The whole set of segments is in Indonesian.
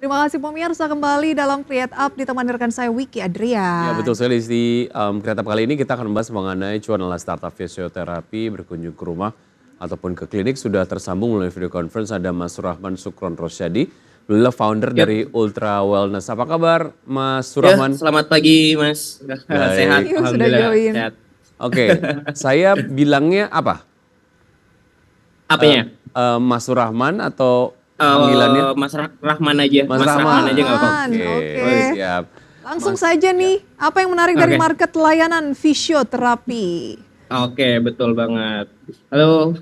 Terima kasih pemirsa kembali dalam Create Up ditemani rekan saya Wiki Ya Adrian. betul sekali di Kreatif kali ini kita akan membahas mengenai cuan ala startup fisioterapi berkunjung ke rumah ataupun ke klinik. Sudah tersambung melalui video conference ada Mas Surahman Sukron Rosyadi, beliau founder dari Ultra Wellness. Apa kabar Mas Surahman? Selamat pagi Mas. Sehat, Baik. Yuk, sudah alhamdulillah join. sehat. Oke, saya bilangnya apa? Apanya? Mas Surahman atau panggilannya? Mas Rahman aja. Mas Rahman. Rahman aja nggak apa-apa. Oke. Siap. Langsung saja nih, apa yang menarik dari Oke. market layanan fisioterapi? Oke, betul banget. Halo,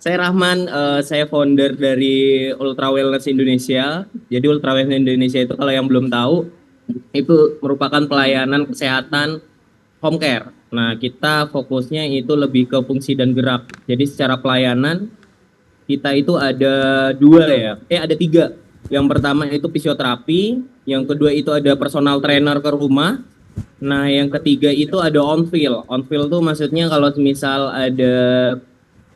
saya Rahman, saya founder dari Ultra Wellness Indonesia. Jadi Ultra Wellness Indonesia itu kalau yang belum tahu, itu merupakan pelayanan kesehatan home care. Nah, kita fokusnya itu lebih ke fungsi dan gerak. Jadi secara pelayanan kita itu ada ada tiga. Yang pertama itu fisioterapi, yang kedua itu ada personal trainer ke rumah. Nah, yang ketiga itu ada on field. On field tuh maksudnya kalau misal ada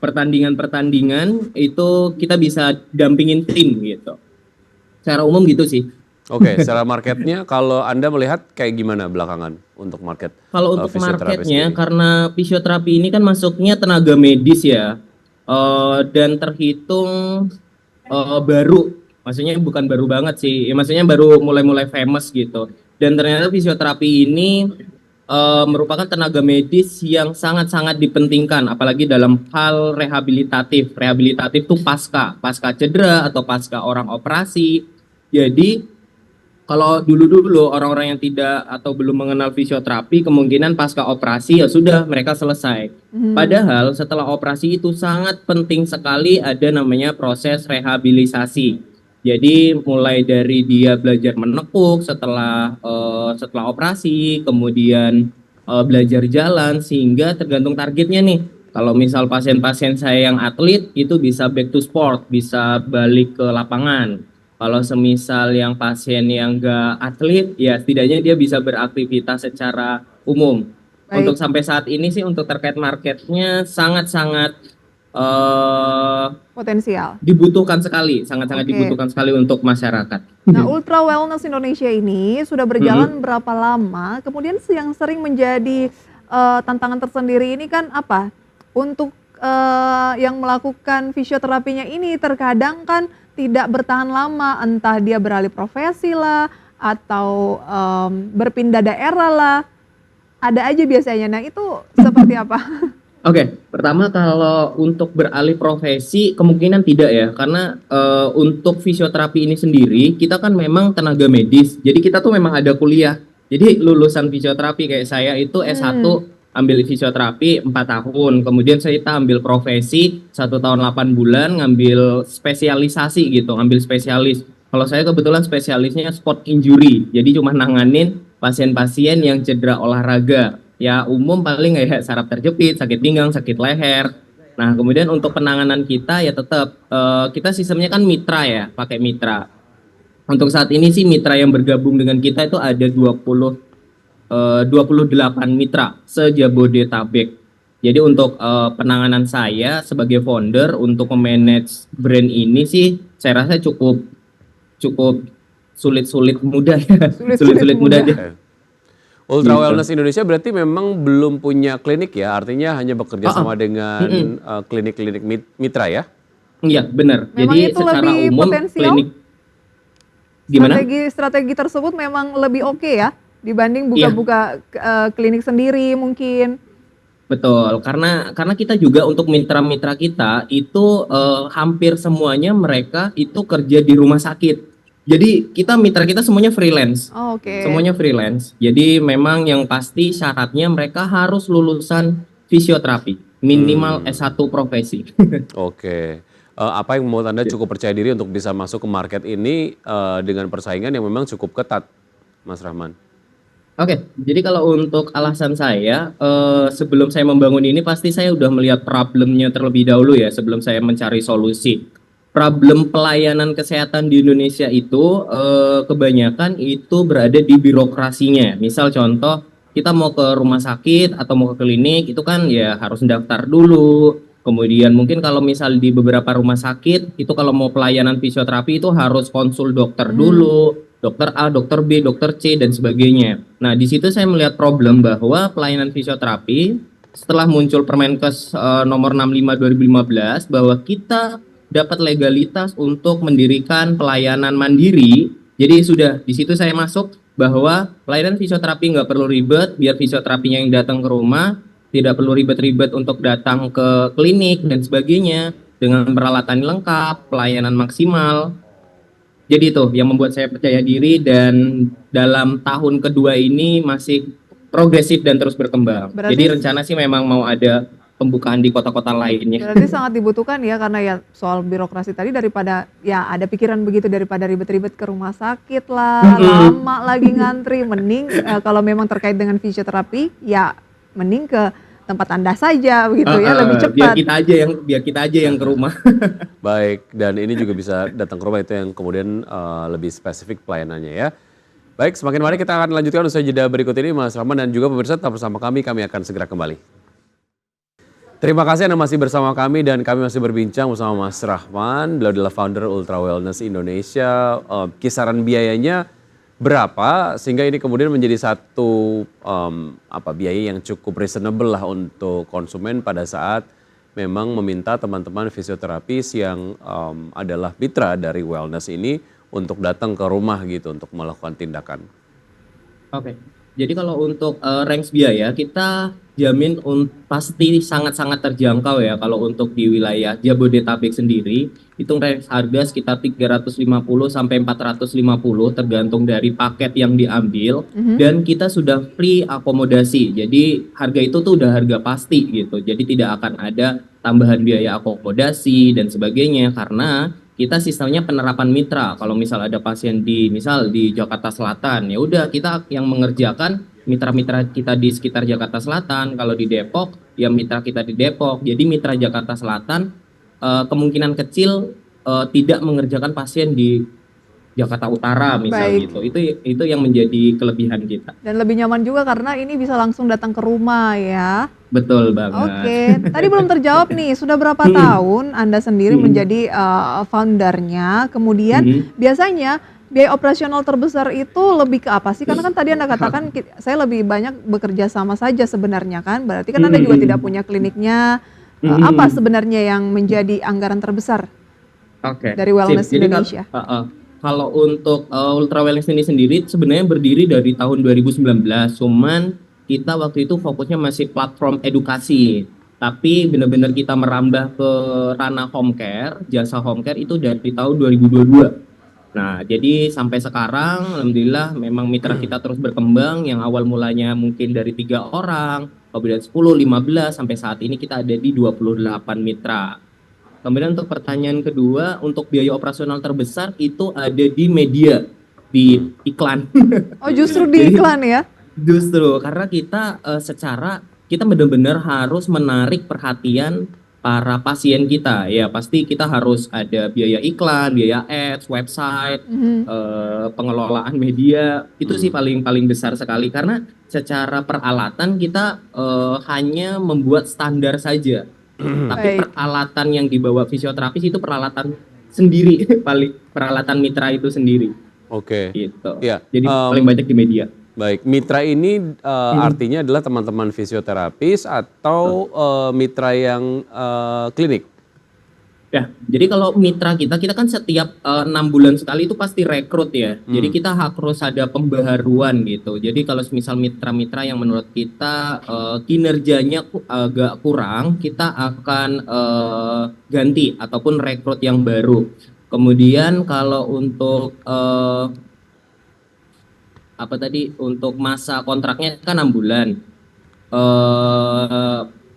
pertandingan-pertandingan itu kita bisa dampingin tim gitu. Secara umum gitu sih. Oke, secara marketnya kalau Anda melihat kayak gimana belakangan untuk market? Kalau untuk fisioterapi marketnya, sendiri? karena fisioterapi ini kan masuknya tenaga medis ya, dan terhitung baru, maksudnya bukan baru banget sih, ya, maksudnya baru mulai-mulai famous gitu. Dan ternyata fisioterapi ini merupakan tenaga medis yang sangat-sangat dipentingkan, apalagi dalam hal rehabilitatif. Rehabilitatif itu pasca cedera atau pasca orang operasi. Jadi kalau dulu-dulu orang-orang yang tidak atau belum mengenal fisioterapi, kemungkinan pasca operasi ya sudah mereka selesai. Padahal setelah operasi itu sangat penting sekali ada namanya proses rehabilitasi. Jadi mulai dari dia belajar menekuk setelah operasi, kemudian belajar jalan sehingga tergantung targetnya nih. Kalau misal pasien-pasien saya yang atlet itu bisa back to sport, bisa balik ke lapangan. Kalau semisal yang pasien yang enggak atlet, ya setidaknya dia bisa beraktivitas secara umum. Baik. Untuk sampai saat ini sih untuk terkait marketnya sangat-sangat Potensial. dibutuhkan sekali, sangat-sangat Oke. dibutuhkan sekali untuk masyarakat. Nah, Ultra Wellness Indonesia ini sudah berjalan berapa lama? Kemudian yang sering menjadi tantangan tersendiri ini kan apa? Untuk yang melakukan fisioterapinya ini terkadang kan tidak bertahan lama, entah dia beralih profesi lah, atau berpindah daerah lah. Ada aja biasanya. Nah, itu seperti apa? Oke, pertama kalau untuk beralih profesi kemungkinan tidak ya, karena untuk fisioterapi ini sendiri kita kan memang tenaga medis, jadi kita tuh memang ada kuliah. Jadi lulusan fisioterapi kayak saya itu S1 ambil fisioterapi 4 tahun, kemudian saya ambil profesi 1 tahun 8 bulan, ngambil spesialisasi gitu, ngambil spesialis. Kalau saya kebetulan spesialisnya sport injury, jadi cuma nanganin pasien-pasien yang cedera olahraga. Ya umum paling kayak saraf terjepit, sakit pinggang, sakit leher. Nah kemudian untuk penanganan kita ya tetap kita sistemnya kan mitra ya, pakai mitra. Untuk saat ini sih mitra yang bergabung dengan kita itu ada 28 mitra se-Jabodetabek. Jadi untuk penanganan saya sebagai founder untuk memanage brand ini sih saya rasa cukup sulit-sulit mudah ya. Sulit-sulit mudah mudah. aja. Ultra Gitu. Wellness Indonesia berarti memang belum punya klinik ya, artinya hanya bekerja sama dengan klinik-klinik mitra ya? Iya benar. Memang Jadi itu secara lebih umum potensial? klinik gimana? Strategi tersebut memang lebih oke ya dibanding buka-buka klinik sendiri mungkin. Betul, karena kita juga untuk mitra-mitra kita itu hampir semuanya mereka itu kerja di rumah sakit. Jadi mitra kita semuanya freelance. Oh, oke. Semuanya freelance. Jadi memang yang pasti syaratnya mereka harus lulusan fisioterapi, minimal S1 profesi. Oke. Apa yang membuat Anda cukup percaya diri untuk bisa masuk ke market ini dengan persaingan yang memang cukup ketat, Mas Rahman? Oke, jadi kalau untuk alasan saya, sebelum saya membangun ini pasti saya udah melihat problemnya terlebih dahulu ya sebelum saya mencari solusi. Problem pelayanan kesehatan di Indonesia itu kebanyakan itu berada di birokrasinya. Misal contoh, kita mau ke rumah sakit atau mau ke klinik itu kan ya harus daftar dulu, Kemudian mungkin kalau misal di beberapa rumah sakit itu kalau mau pelayanan fisioterapi itu harus konsul dokter dulu, dokter A, dokter B, dokter C dan sebagainya. Nah, di situ saya melihat problem bahwa pelayanan fisioterapi setelah muncul Permenkes nomor 65 2015 bahwa kita dapat legalitas untuk mendirikan pelayanan mandiri. Jadi sudah di situ saya masuk bahwa pelayanan fisioterapi nggak perlu ribet, biar fisioterapinya yang datang ke rumah, tidak perlu ribet-ribet untuk datang ke klinik dan sebagainya dengan peralatan lengkap, pelayanan maksimal. Jadi itu yang membuat saya percaya diri dan dalam tahun kedua ini masih progresif dan terus berkembang. Berarti- Jadi rencana sih memang mau ada pembukaan di kota-kota lainnya. Berarti sangat dibutuhkan ya, karena ya soal birokrasi tadi, daripada ya ada pikiran begitu, daripada ribet-ribet ke rumah sakit lah, lama lagi ngantri, mending kalau memang terkait dengan fisioterapi ya mending ke tempat Anda saja begitu ya, lebih cepat. Biar kita aja yang ke rumah. Baik, dan ini juga bisa datang ke rumah, itu yang kemudian lebih spesifik pelayanannya ya. Baik, semakin mari kita akan lanjutkan usai jeda berikut ini, Mas Rahman dan juga pemirsa tetap bersama kami akan segera kembali. Terima kasih Anda masih bersama kami dan kami masih berbincang bersama Mas Rahman. Beliau adalah founder Ultra Wellness Indonesia. Kisaran biayanya berapa sehingga ini kemudian menjadi satu biaya yang cukup reasonable lah untuk konsumen pada saat memang meminta teman-teman fisioterapis yang adalah mitra dari wellness ini untuk datang ke rumah gitu untuk melakukan tindakan. Oke. Jadi kalau untuk range biaya kita jamin pasti sangat-sangat terjangkau ya. Kalau untuk di wilayah Jabodetabek sendiri itu range harga sekitar 350 sampai 450 tergantung dari paket yang diambil dan kita sudah free akomodasi. Jadi harga itu tuh udah harga pasti gitu. Jadi tidak akan ada tambahan biaya akomodasi dan sebagainya karena kita sistemnya penerapan mitra. Kalau misal ada pasien di Jakarta Selatan, ya udah kita yang mengerjakan mitra-mitra kita di sekitar Jakarta Selatan. Kalau di Depok, ya mitra kita di Depok. Jadi mitra Jakarta Selatan kemungkinan kecil tidak mengerjakan pasien di Jakarta Utara misal Baik. gitu. Itu yang menjadi kelebihan kita. Dan lebih nyaman juga karena ini bisa langsung datang ke rumah ya. Betul banget. Oke, tadi belum terjawab nih, sudah berapa tahun Anda sendiri menjadi foundernya? Kemudian biasanya biaya operasional terbesar itu lebih ke apa sih? Karena kan tadi Anda katakan saya lebih banyak bekerja sama saja sebenarnya kan, berarti kan Anda juga tidak punya kliniknya. Apa sebenarnya yang menjadi anggaran terbesar Oke. dari Wellness Sip. Jadi Indonesia? Kalau untuk Ultra Wellness ini sendiri sebenarnya berdiri dari tahun 2019, cuman kita waktu itu fokusnya masih platform edukasi. Tapi benar-benar kita merambah ke ranah home care, jasa home care itu dari tahun 2022. Nah, jadi sampai sekarang alhamdulillah memang mitra kita terus berkembang, yang awal mulanya mungkin dari 3 orang, kemudian 10, 15, sampai saat ini kita ada di 28 mitra. Kemudian untuk pertanyaan kedua, untuk biaya operasional terbesar itu ada di media, di iklan. Oh, justru di iklan ya? Justru karena kita kita benar-benar harus menarik perhatian para pasien kita. Ya pasti kita harus ada biaya iklan, biaya ads, website, pengelolaan media. Itu sih paling besar sekali karena secara peralatan kita hanya membuat standar saja. Tapi Baik. peralatan yang dibawa fisioterapis itu peralatan sendiri, peralatan mitra itu sendiri. Oke. Gitu. Ya, Jadi paling banyak di media. baik, mitra ini artinya adalah teman-teman fisioterapis atau mitra yang klinik? Ya, jadi kalau mitra kita kan setiap 6 bulan sekali itu pasti rekrut ya. Jadi kita harus ada pembaharuan gitu. Jadi kalau misal mitra-mitra yang menurut kita kinerjanya agak kurang, kita akan ganti ataupun rekrut yang baru. Kemudian kalau untuk untuk masa kontraknya kan 6 bulan.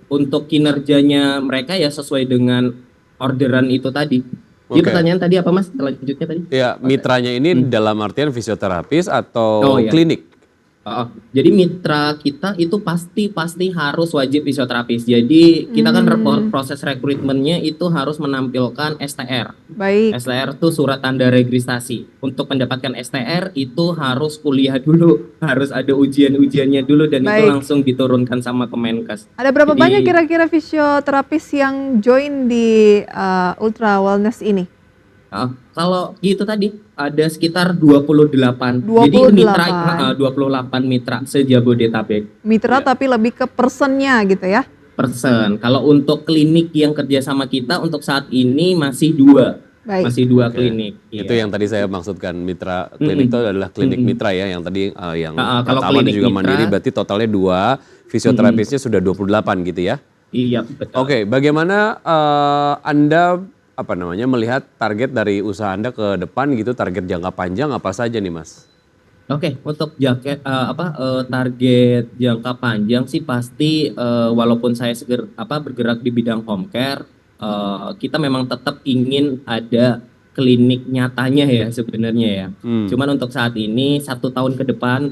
Untuk kinerjanya mereka ya sesuai dengan orderan itu tadi. Jadi Oke. pertanyaan tadi apa Mas? Selanjutnya tadi? Ya, mitranya ini dalam artian fisioterapis atau Oh, iya. klinik? Jadi mitra kita itu pasti harus wajib fisioterapis. Jadi kita kan proses rekrutmennya itu harus menampilkan STR. Baik. STR itu surat tanda registrasi. Untuk mendapatkan STR itu harus kuliah dulu, harus ada ujian-ujiannya dulu dan itu Baik. langsung diturunkan sama Kemenkes. Ada berapa Jadi- banyak kira-kira fisioterapis yang join di Ultra Wellness ini? Kalau gitu tadi ada sekitar 28. 28. Jadi mitra 28 mitra se-Jabodetabek. Mitra tapi lebih ke personnya gitu ya? Persen. Kalau untuk klinik yang kerja sama kita untuk saat ini masih 2. Baik. Masih 2 klinik. Itu Iya. yang tadi saya maksudkan mitra klinik itu adalah klinik mitra ya, yang tadi yang Kalau pertama dan klinik juga mitra- mandiri, berarti totalnya 2, fisioterapisnya sudah 28 gitu ya. Iya, betul. Oke, bagaimana Anda melihat target dari usaha Anda ke depan gitu, target jangka panjang apa saja nih Mas? Oke, untuk target jangka panjang sih pasti walaupun saya bergerak di bidang home care, kita memang tetap ingin ada klinik nyatanya ya sebenarnya ya. Cuman untuk saat ini 1 tahun ke depan,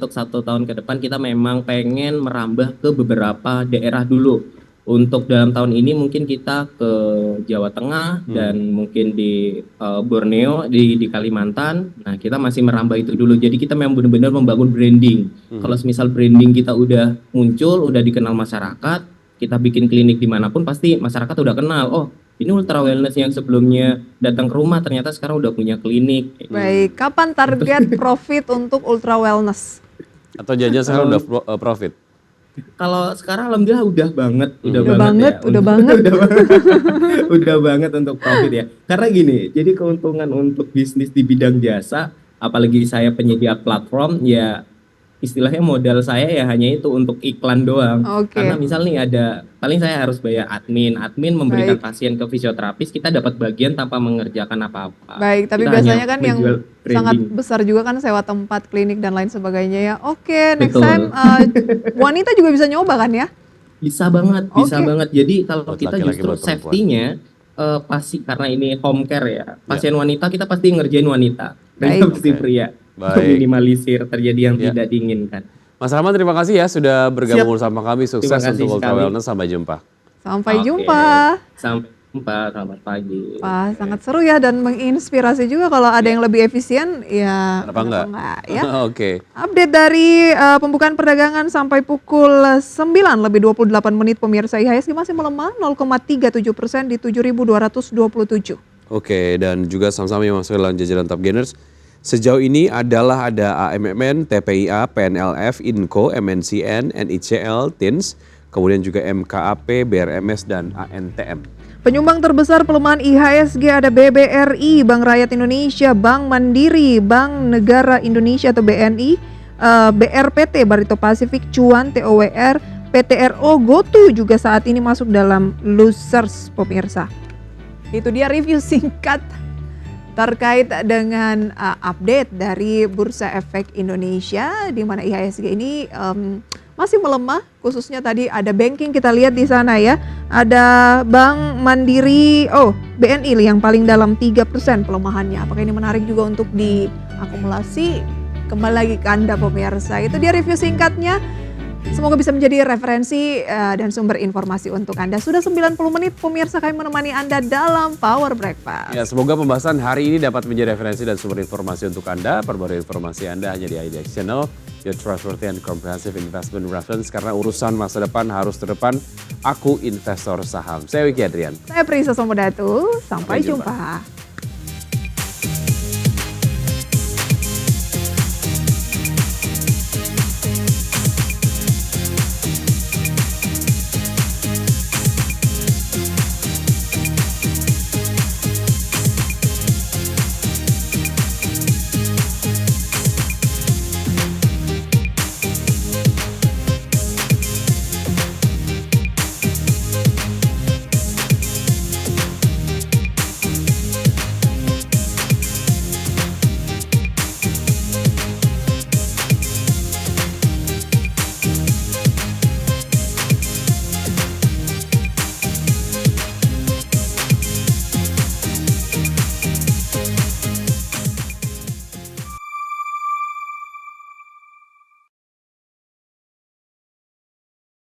kita memang pengen merambah ke beberapa daerah dulu. Untuk dalam tahun ini mungkin kita ke Jawa Tengah dan mungkin di Borneo, di Kalimantan. Nah, kita masih merambah itu dulu. Jadi kita memang benar-benar membangun branding. Kalau misal branding kita udah muncul, udah dikenal masyarakat, kita bikin klinik dimanapun pasti masyarakat udah kenal. Oh, ini Ultra Wellness yang sebelumnya datang ke rumah ternyata sekarang udah punya klinik. Baik, kapan target profit untuk Ultra Wellness? Atau jajan sekarang udah profit? Kalau sekarang alhamdulillah udah banget, Udah ya. banget. Udah banget untuk profit ya. Karena gini, jadi keuntungan untuk bisnis di bidang jasa, apalagi saya penyedia platform, ya istilahnya modal saya ya hanya itu untuk iklan doang. Oke. Karena misal nih paling saya harus bayar admin memberikan Baik. pasien ke fisioterapis, kita dapat bagian tanpa mengerjakan apa-apa. Baik, tapi Kita biasanya hanya kan yang menjual sangat branding. besar juga kan sewa tempat, klinik dan lain sebagainya ya. Oke, next Betul. time wanita juga bisa nyoba kan ya? Bisa banget. Jadi kalau Buat kita laki-laki, justru buat perempuan. safety-nya pasti karena ini home care ya. Pasien wanita kita pasti ngerjain wanita. Baik. Dan pasti Oke. pria. Baik. Minimalisir terjadi yang Ya. tidak diinginkan. Mas Rahman, terima kasih ya sudah bergabung bersama kami. Sukses Terima kasih untuk Ultra sekali. Wellness. Sampai jumpa. Sampai Oke. jumpa. Sampai jumpa. Selamat pagi. Wah, sangat seru ya dan menginspirasi juga kalau ada yang lebih efisien ya. Kenapa enggak? ya. Oke. Update dari pembukaan perdagangan sampai pukul 9 lebih 28 menit pemirsa, IHSG masih melemah 0,37% di 7.227. Oke, dan juga sama-sama yang masuk dalam jajaran top gainers. Sejauh ini ada AMMN, TPIA, PNLF, Inco, MNCN, NICL, TINS, kemudian juga MKAP, BRMS, dan ANTM. Penyumbang terbesar pelemahan IHSG ada BBRI, Bank Rakyat Indonesia, Bank Mandiri, Bank Negara Indonesia atau BNI, BRPT, Barito Pasifik, Cuan, TOWR, PTRO, GoTo juga saat ini masuk dalam losers pemirsa. Itu dia review singkat terkait dengan update dari Bursa Efek Indonesia di mana IHSG ini masih melemah, khususnya tadi ada banking kita lihat di sana ya. Ada Bank Mandiri, BNI yang paling dalam 3% pelemahannya. Apakah ini menarik juga untuk diakumulasi? Kembali lagi ke Anda pemirsa. Itu dia review singkatnya. Semoga bisa menjadi referensi dan sumber informasi untuk Anda. Sudah 90 menit pemirsa kami menemani Anda dalam Power Breakfast. Ya, semoga pembahasan hari ini dapat menjadi referensi dan sumber informasi untuk Anda. Perbarui informasi Anda hanya di IDX Channel, your trustworthy and comprehensive investment reference. Karena urusan masa depan harus terdepan. Aku investor saham. Saya Wiki Adrian. Saya Prisa Somodatu. Sampai Sampai jumpa. jumpa.